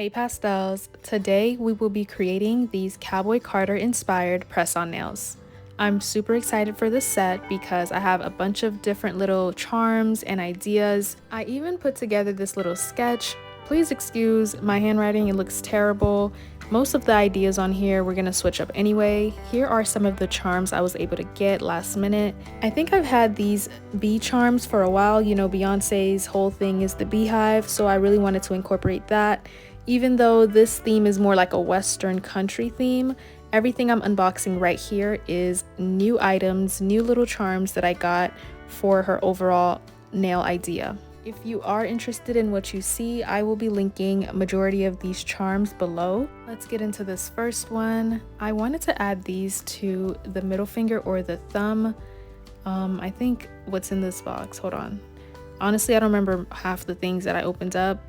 Hey Pastels, today we will be creating these Cowboy Carter inspired press-on nails. I'm super excited for this set because I have a bunch of different little charms and ideas. I even put together this little sketch. Please excuse my handwriting, it looks terrible. Most of the ideas on here we're gonna switch up anyway. Here are some of the charms I was able to get last minute. I think I've had these bee charms for a while. You know, Beyonce's whole thing is the beehive, so I really wanted to incorporate that. Even though this theme is more like a Western country theme, everything I'm unboxing right here is new items, new little charms that I got for her overall nail idea. If you are interested in what you see, I will be linking a majority of these charms below. Let's get into this first one. I wanted to add these to the middle finger or the thumb. I think what's in this box, hold on. Honestly, I don't remember half the things that I opened up,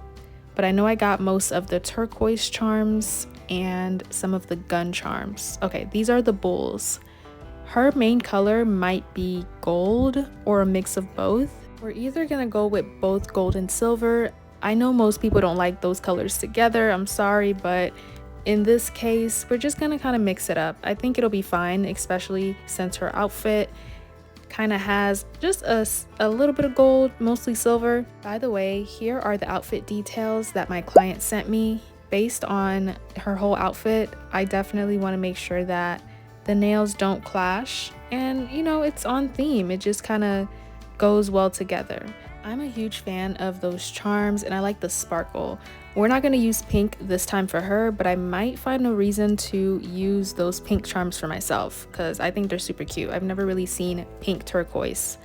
but I know I got most of the turquoise charms and some of the gun charms. Okay, these are the bulls. Her main color might be gold or a mix of both. We're either gonna go with both gold and silver. I know most people don't like those colors together, I'm sorry, but in this case, we're just gonna kind of mix it up. I think it'll be fine, especially since her outfit kind of has just a little bit of gold, mostly silver. By the way, here are the outfit details that my client sent me. Based on her whole outfit, I definitely want to make sure that the nails don't clash and, you know, it's on theme. It just kind of goes well together. I'm a huge fan of those charms and I like the sparkle. We're not going to use pink this time for her, but I might find a reason to use those pink charms for myself because I think they're super cute. I've never really seen pink turquoise.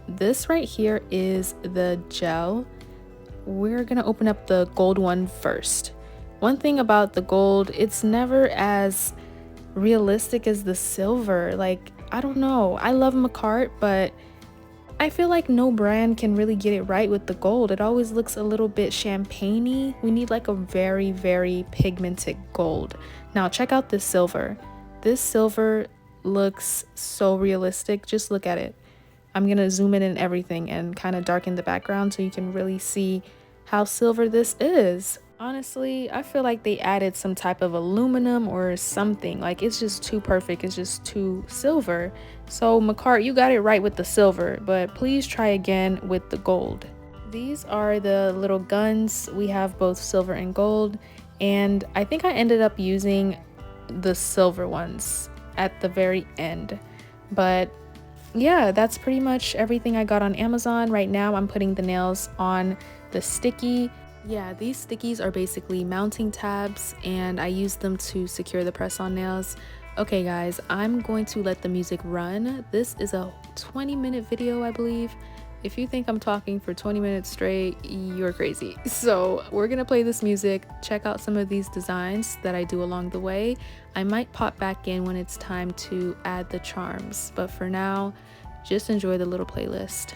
This right here is the gel. We're going to open up the gold one first. One thing about the gold, it's never as realistic as the silver. Like, I don't know. I love Makartt, but I feel like no brand can really get it right with the gold. It always looks a little bit champagne-y. We need like a very, very pigmented gold. Now check out this silver. This silver looks so realistic. Just look at it. I'm gonna zoom in and everything and kind of darken the background so you can really see how silver this is. Honestly, I feel like they added some type of aluminum or something. Like, it's just too perfect. It's just too silver. So Makartt, you got it right with the silver, but please try again with the gold. These are the little guns. We have both silver and gold, and I think I ended up using the silver ones at the very end. But yeah, that's pretty much everything I got on Amazon. Right now I'm putting the nails on the sticky. Yeah, these stickies are basically mounting tabs and I use them to secure the press-on nails. Okay guys, I'm going to let the music run. This is a 20-minute video, I believe. If you think I'm talking for 20 minutes straight, you're crazy. So we're gonna play this music, check out some of these designs that I do along the way. I might pop back in when it's time to add the charms, but for now, just enjoy the little playlist.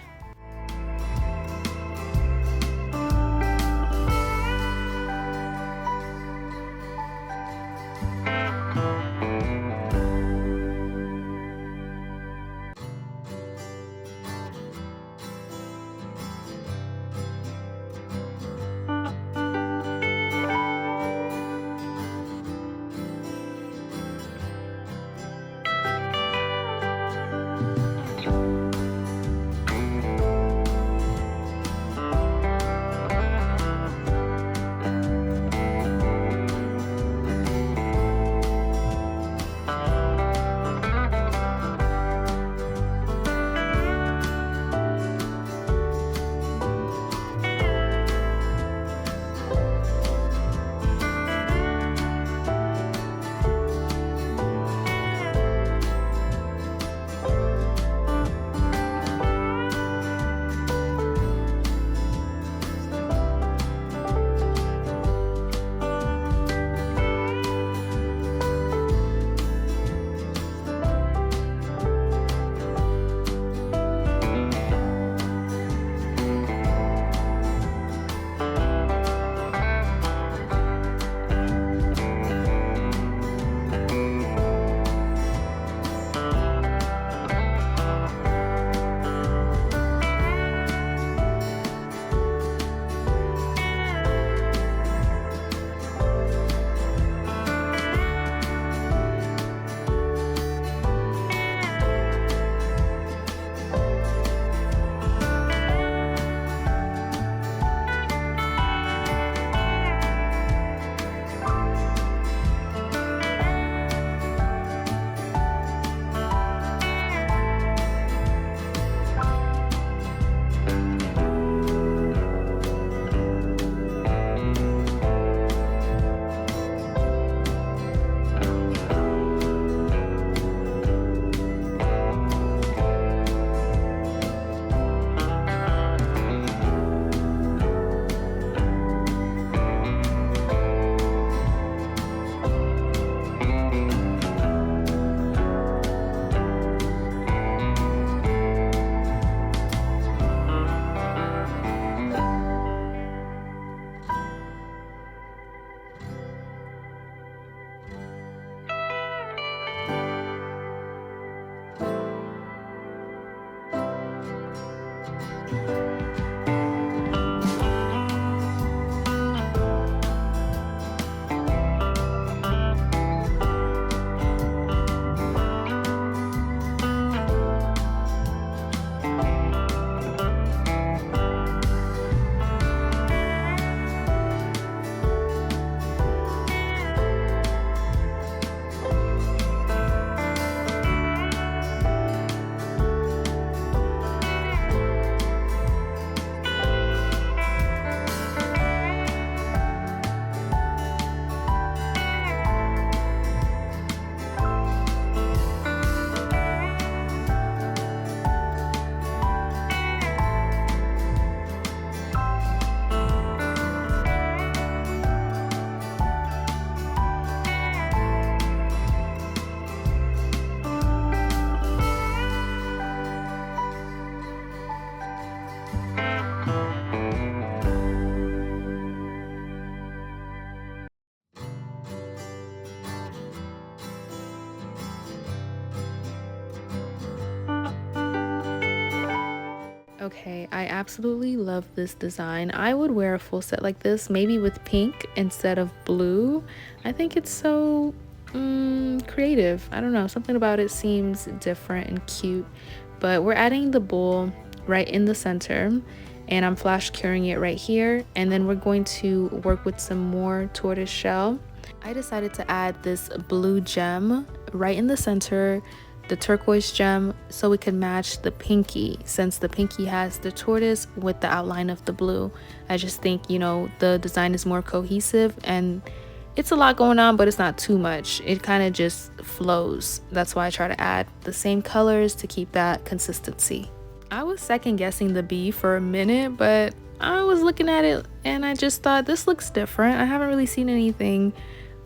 I absolutely love this design. I would wear a full set like this, maybe with pink instead of blue. I think it's so creative. I don't know, something about it seems different and cute. But we're adding the bowl right in the center, and I'm flash curing it right here, and then we're going to work with some more tortoise shell. I decided to add this blue gem right in the center, the turquoise gem, so we could match the pinky, since the pinky has the tortoise with the outline of the blue. I just think, you know, the design is more cohesive, and it's a lot going on, but it's not too much. It kind of just flows. That's why I try to add the same colors to keep that consistency. I was second guessing the bee for a minute, but I was looking at it and I just thought this looks different. I haven't really seen anything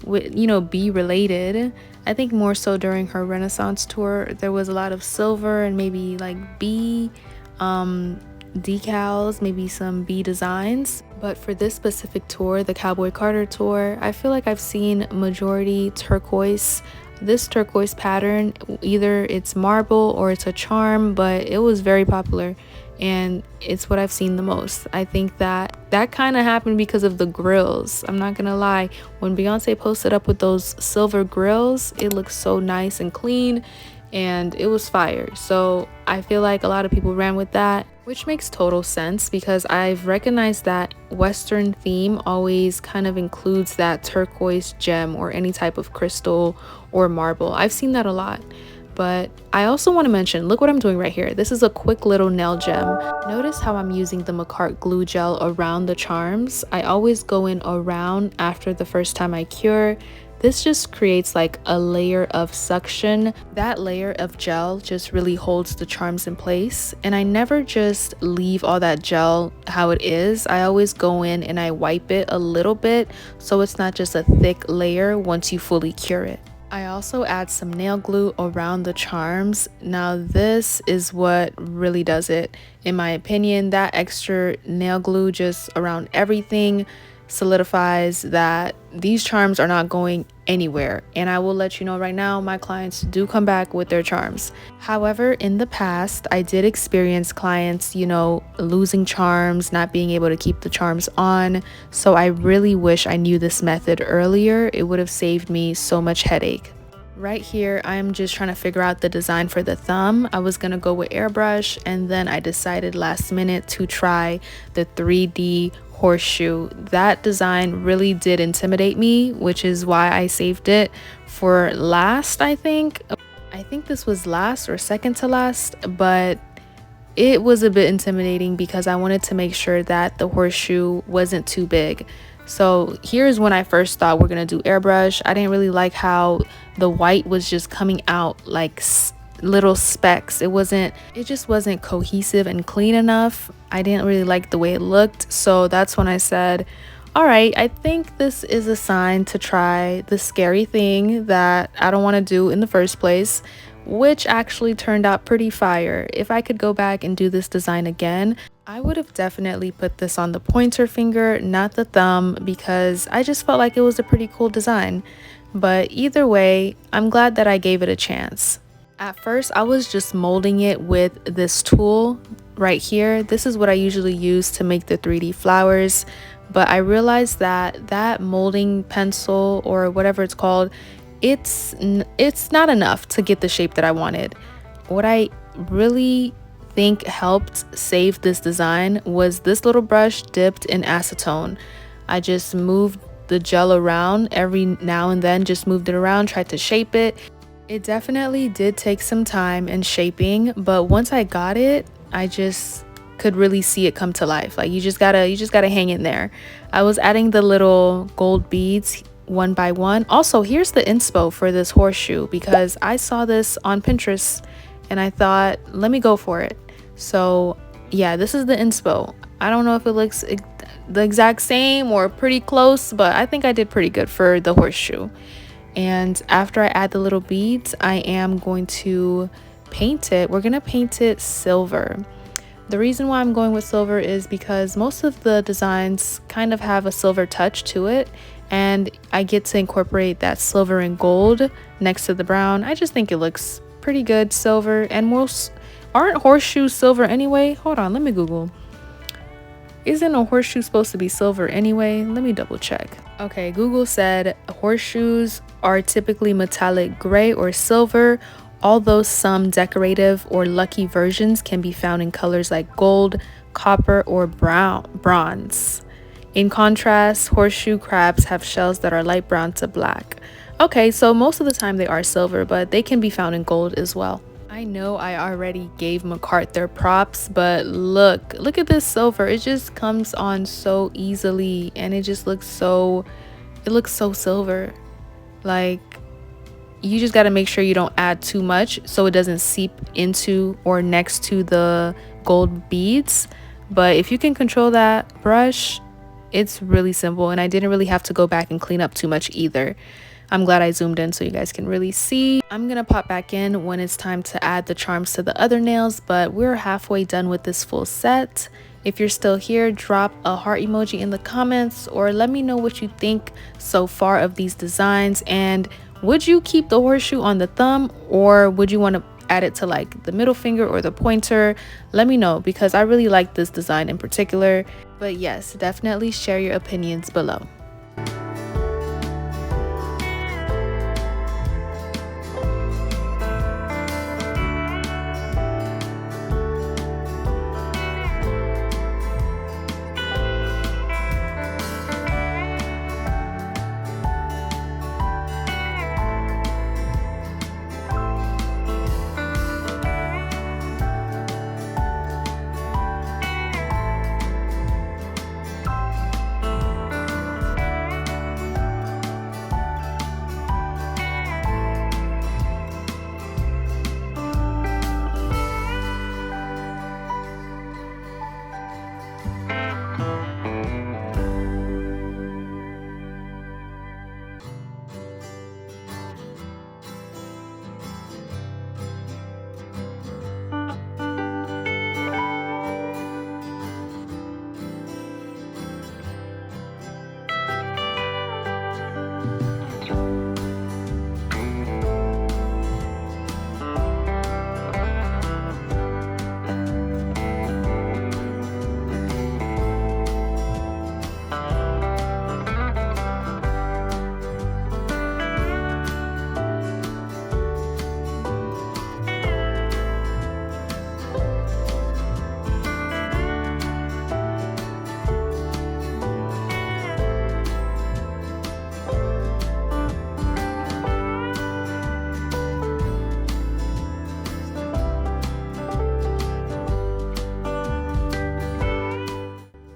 with, you know, bee related. I think more so during her Renaissance tour, there was a lot of silver and maybe like bee decals, maybe some bee designs. But for this specific tour, the Cowboy Carter tour, I feel like I've seen majority turquoise. This turquoise pattern, either it's marble or it's a charm, but it was very popular and it's what I've seen the most. I think that kind of happened because of the grills. I'm not gonna lie, when Beyonce posted up with those silver grills, it looked so nice and clean and it was fire. So I feel like a lot of people ran with that, which makes total sense because I've recognized that Western theme always kind of includes that turquoise gem or any type of crystal or marble. I've seen that a lot. But I also want to mention, look what I'm doing right here. This is a quick little nail gem. Notice how I'm using the Makartt glue gel around the charms. I always go in around after the first time I cure. This just creates like a layer of suction. That layer of gel just really holds the charms in place. And I never just leave all that gel how it is. I always go in and I wipe it a little bit so it's not just a thick layer once you fully cure it. I also add some nail glue around the charms. Now this is what really does it. In my opinion, that extra nail glue just around everything solidifies that these charms are not going anywhere. And I will let you know right now, my clients do come back with their charms. However, in the past, I did experience clients, you know, losing charms, not being able to keep the charms on. So I really wish I knew this method earlier. It would have saved me so much headache. Right here, I'm just trying to figure out the design for the thumb. I was gonna go with airbrush, and then I decided last minute to try the 3D horseshoe. That design really did intimidate me, which is why I saved it for last. I think this was last or second to last, but it was a bit intimidating because I wanted to make sure that the horseshoe wasn't too big. So here's when I first thought we're gonna do airbrush. I didn't really like how the white was just coming out like little specks. It just wasn't cohesive and clean enough. I didn't really like the way it looked. So that's when I said, all right, I think this is a sign to try the scary thing that I don't want to do in the first place, which actually turned out pretty fire. If I could go back and do this design again, I would have definitely put this on the pointer finger, not the thumb, because I just felt like it was a pretty cool design. But either way, I'm glad that I gave it a chance. At first, I was just molding it with this tool right here. This is what I usually use to make the 3D flowers. But I realized that molding pencil or whatever it's called, it's not enough to get the shape that I wanted. What I really think helped save this design was this little brush dipped in acetone. I just moved the gel around every now and then, just moved it around, tried to shape it. It definitely did take some time and shaping, but once I got it, I just could really see it come to life. Like you just gotta hang in there. I was adding the little gold beads one by one. Also, here's the inspo for this horseshoe because I saw this on Pinterest and I thought, let me go for it. So yeah, this is the inspo. I don't know if it looks the exact same or pretty close, but I think I did pretty good for the horseshoe. And after I add the little beads, I am going to paint it. We're gonna paint it silver. The reason why I'm going with silver is because most of the designs kind of have a silver touch to it, and I get to incorporate that silver and gold next to the brown. I just think it looks pretty good silver, and most aren't horseshoes silver anyway? Hold on, let me Google. Isn't a horseshoe supposed to be silver anyway? Let me double check. Okay, Google said horseshoes are typically metallic gray or silver, although some decorative or lucky versions can be found in colors like gold, copper, or bronze. In contrast, horseshoe crabs have shells that are light brown to black. Okay, so most of the time they are silver, but they can be found in gold as well. I know I already gave Makartt their props, but look at this silver. It just comes on so easily and it just looks so, it looks so silver. Like, you just got to make sure you don't add too much so it doesn't seep into or next to the gold beads. But if you can control that brush, it's really simple, and I didn't really have to go back and clean up too much either. I'm glad I zoomed in so you guys can really see. I'm gonna pop back in when it's time to add the charms to the other nails, but we're halfway done with this full set. If you're still here, drop a heart emoji in the comments or let me know what you think so far of these designs, and would you keep the horseshoe on the thumb or would you want to add it to like the middle finger or the pointer? Let me know because I really like this design in particular. But yes, definitely share your opinions below.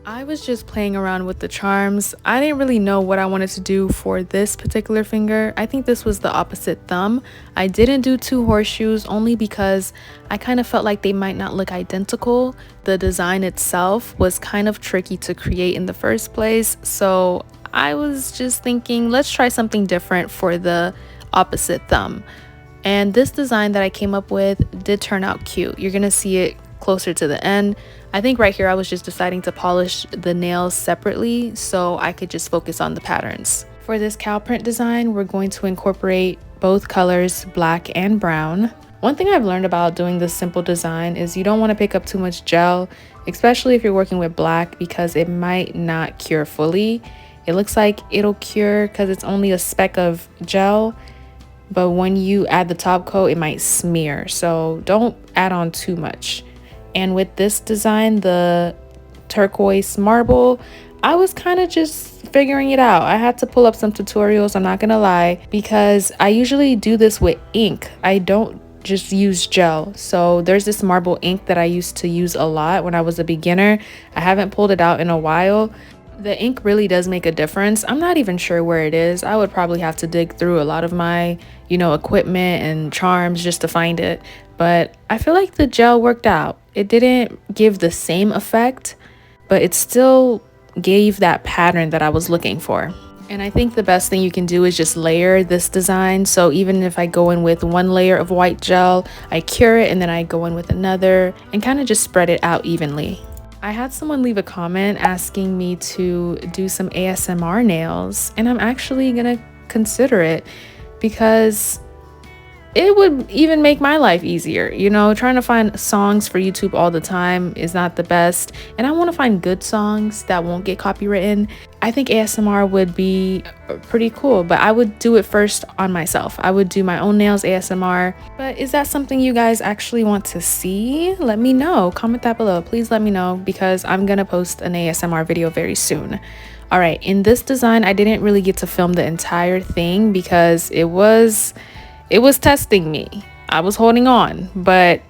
I was just playing around with the charms. I didn't really know what I wanted to do for this particular finger. I think this was the opposite thumb. I didn't do two horseshoes only because I kind of felt like they might not look identical. The design itself was kind of tricky to create in the first place. So I was just thinking, let's try something different for the opposite thumb. And this design that I came up with did turn out cute. You're gonna see it closer to the end. I think right here I was just deciding to polish the nails separately so I could just focus on the patterns. For this cow print design, we're going to incorporate both colors, black and brown. One thing I've learned about doing this simple design is you don't want to pick up too much gel, especially if you're working with black, because it might not cure fully. It looks like it'll cure because it's only a speck of gel, but when you add the top coat, it might smear. So don't add on too much. And with this design, the turquoise marble, I was kind of just figuring it out. I had to pull up some tutorials, I'm not gonna lie, because I usually do this with ink. I don't just use gel. So there's this marble ink that I used to use a lot when I was a beginner. I haven't pulled it out in a while. The ink really does make a difference. I'm not even sure where it is. I would probably have to dig through a lot of my, equipment and charms just to find it. But I feel like the gel worked out. It didn't give the same effect, but it still gave that pattern that I was looking for. And I think the best thing you can do is just layer this design. So even if I go in with one layer of white gel, I cure it and then I go in with another and kind of just spread it out evenly. I had someone leave a comment asking me to do some ASMR nails, and I'm actually gonna consider it because it would even make my life easier. You know, trying to find songs for YouTube all the time is not the best. And I want to find good songs that won't get copywritten. I think ASMR would be pretty cool, but I would do it first on myself. I would do my own nails ASMR. But is that something you guys actually want to see? Let me know. Comment that below. Please let me know, because I'm going to post an ASMR video very soon. All right, in this design, I didn't really get to film the entire thing because it was testing me. I was holding on, but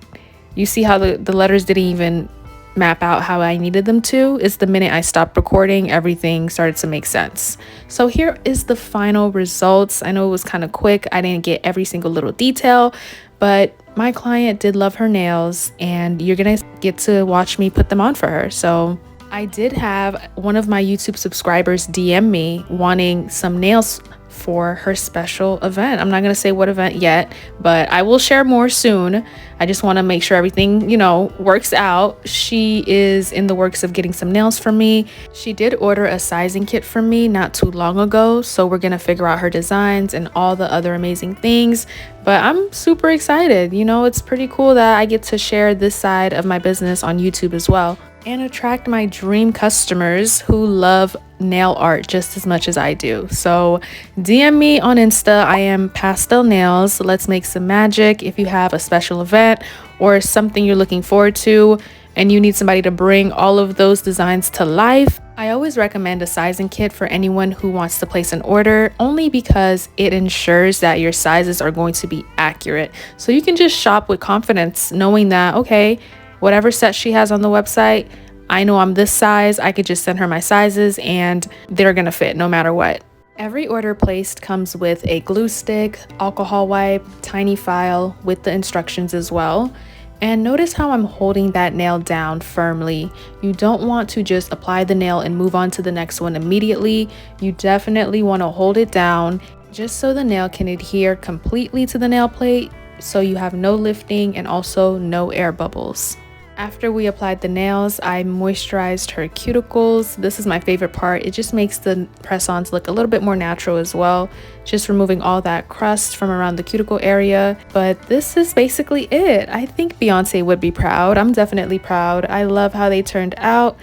you see how the letters didn't even map out how I needed them to. It's the minute I stopped recording, everything started to make sense. So here is the final results. I know it was kind of quick. I didn't get every single little detail, but my client did love her nails, and you're gonna get to watch me put them on for her. So I did have one of my YouTube subscribers DM me wanting some nails for her special event. I'm not going to say what event yet, but I will share more soon. I just want to make sure everything, you know, works out. She is in the works of getting some nails for me. She did order a sizing kit for me not too long ago, so we're going to figure out her designs and all the other amazing things. But I'm super excited. You know, it's pretty cool that I get to share this side of my business on YouTube as well, and attract my dream customers who love nail art just as much as I do. So DM me on Insta. I am Pastel Nails. Let's make some magic. If you have a special event or something you're looking forward to and you need somebody to bring all of those designs to life, I always recommend a sizing kit for anyone who wants to place an order, only because it ensures that your sizes are going to be accurate. So you can just shop with confidence, knowing that, okay, whatever set she has on the website, I know I'm this size. I could just send her my sizes and they're gonna fit no matter what. Every order placed comes with a glue stick, alcohol wipe, tiny file with the instructions as well. And notice how I'm holding that nail down firmly. You don't want to just apply the nail and move on to the next one immediately. You definitely want to hold it down just so the nail can adhere completely to the nail plate, so you have no lifting and also no air bubbles. After we applied the nails, I moisturized her cuticles. This is my favorite part. It just makes the press-ons look a little bit more natural as well, just removing all that crust from around the cuticle area. But this is basically it. I think Beyonce would be proud. I'm definitely proud. I love how they turned out,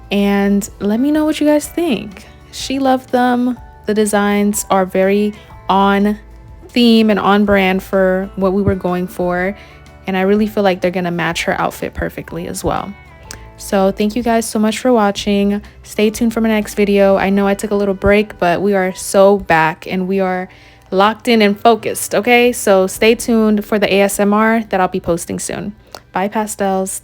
and let me know what you guys think. She loved them. The designs are very on theme and on brand for what we were going for. And I really feel like they're gonna match her outfit perfectly as well. So thank you guys so much for watching. Stay tuned for my next video. I know I took a little break, but we are so back and we are locked in and focused, okay? So stay tuned for the ASMR that I'll be posting soon. Bye, Pastels.